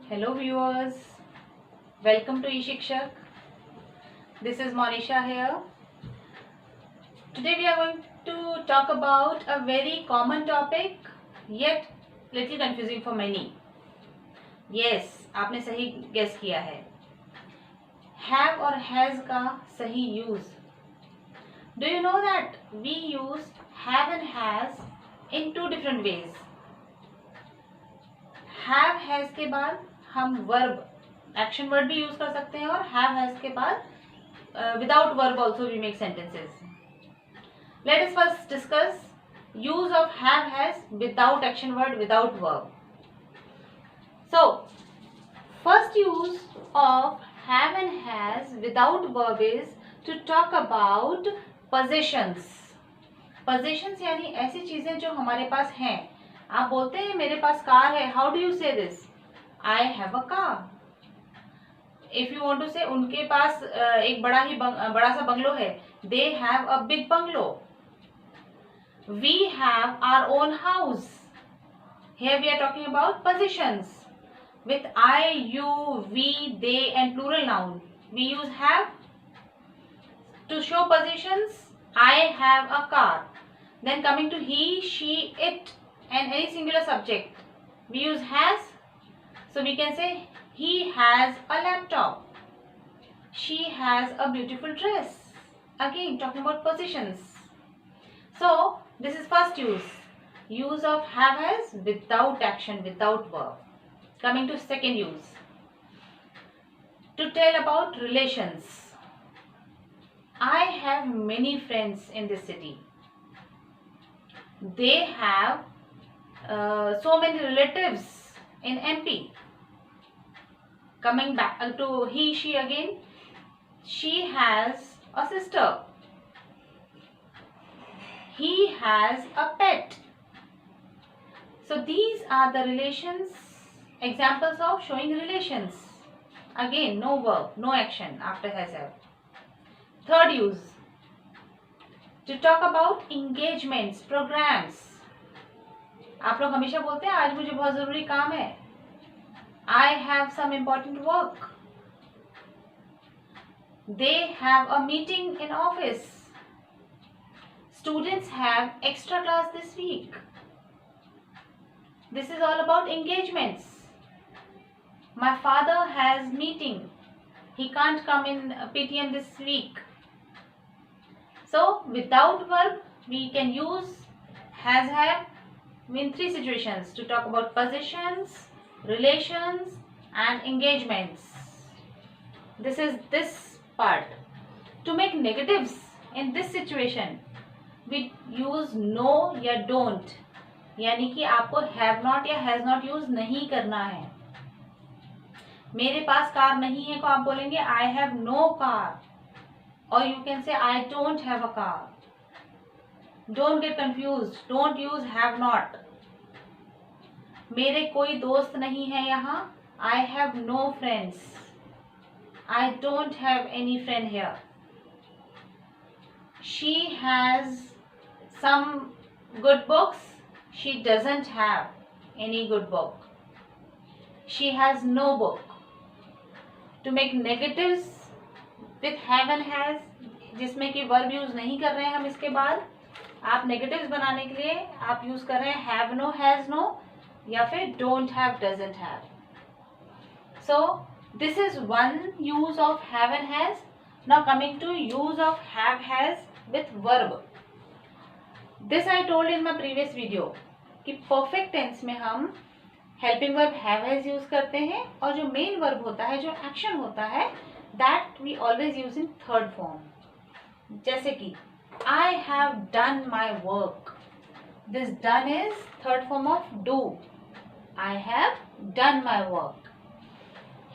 Hello viewers, welcome to eShikshak. This is Monisha here. Today we are going to talk about a very common topic yet little confusing for many. Yes, आपने सही guess किया है. Have और has का सही use. Do you know that we use have and has in two different ways? Have has के बाद हम वर्ब एक्शन वर्ड भी यूज कर सकते हैं और हैव हैज के बाद without verb also we make sentences. Let us first discuss use of have has without action word without verb. So first use of have and has without verb is to talk about possessions. Possessions यानी ऐसी चीजें जो हमारे पास हैं. आप बोलते हैं मेरे पास कार है. हाउ डू यू से this? I have a car. If you want to say उनके पास एक बड़ा सा बंगलो है. They have a big bungalow. We have our own house. Here we are talking about possessions. With I, you, we, they and plural noun. We use have to show possessions. I have a car. Then coming to he, she, it and any singular subject. We use has. So we can say he has a laptop. She has a beautiful dress. Again talking about possessions. So this is first use. Use of have has without action, without verb. Coming to second use. To tell about relations. I have many friends in this city. They have so many relatives in MP. Coming back to he, she again. She has a sister. He has a pet. So these are the relations, examples of showing relations. Again, no verb, no action after has have. Third use. To talk about engagements, programs. आप लोग हमेशा बोलते हैं आज मुझे बहुत जरूरी काम है. I have some important work. They have a meeting in office. Students have extra class this week. This is all about engagements. My father has meeting. He can't come in PTM this week. So without verb we can use has have in three situations to talk about possessions, relations and engagements. This is this part. To make negatives in this situation we use no या don't. यानी कि आपको have not या has not use नहीं करना है. मेरे पास car नहीं है को आप बोलेंगे I have no car or you can say I don't have a car. Don't get confused. Don't use have not. मेरे कोई दोस्त नहीं है यहाँ. I have no friends. I don't have any friend here. She has some good books. She doesn't have any good book. She has no book. To make negatives with have and has, जिसमें कि verb use नहीं कर रहे हैं हम इसके बाद, आप negatives बनाने के लिए आप use कर रहे हैं have no, has no या फिर don't have, doesn't have. So this is one use of have and has. Now coming to use of have has with verb. This I told in my previous video कि perfect tense में हम helping verb have has use करते हैं और जो main verb होता है, जो action होता है, that we always use in third form. जैसे कि I have done my work. This done is third form of do. I have done my work.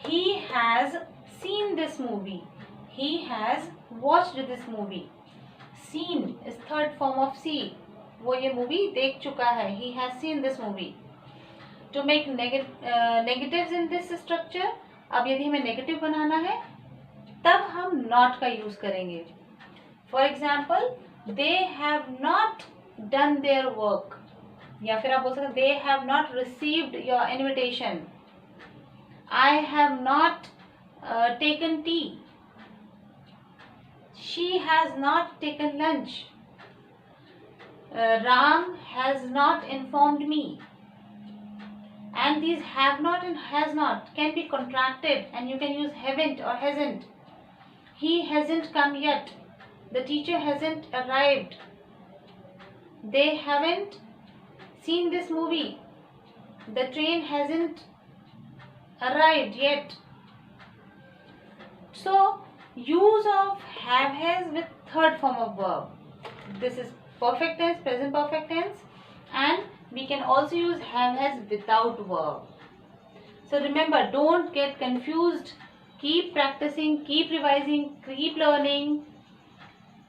He has seen this movie. He has watched this movie. Seen is third form of see. वो ये movie देख चुका है. He has seen this movie. To make negatives in this structure, अब यदि हमें negative बनाना है तब हम not का use करेंगे. For example, they have not done their work. या फिर आप बोल सकते they have not received your invitation. I have not taken tea. She has not taken lunch. Ram has not informed me. And these have not and has not can be contracted, and you can use haven't or hasn't. He hasn't come yet. The teacher hasn't arrived. They haven't seen this movie. The train hasn't arrived yet. So, use of have has with third form of verb. This is perfect tense, present perfect tense, and we can also use have has without verb. So remember, don't get confused. Keep practicing, keep revising, keep learning.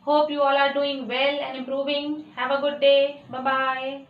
Hope you all are doing well and improving. Have a good day. Bye-bye.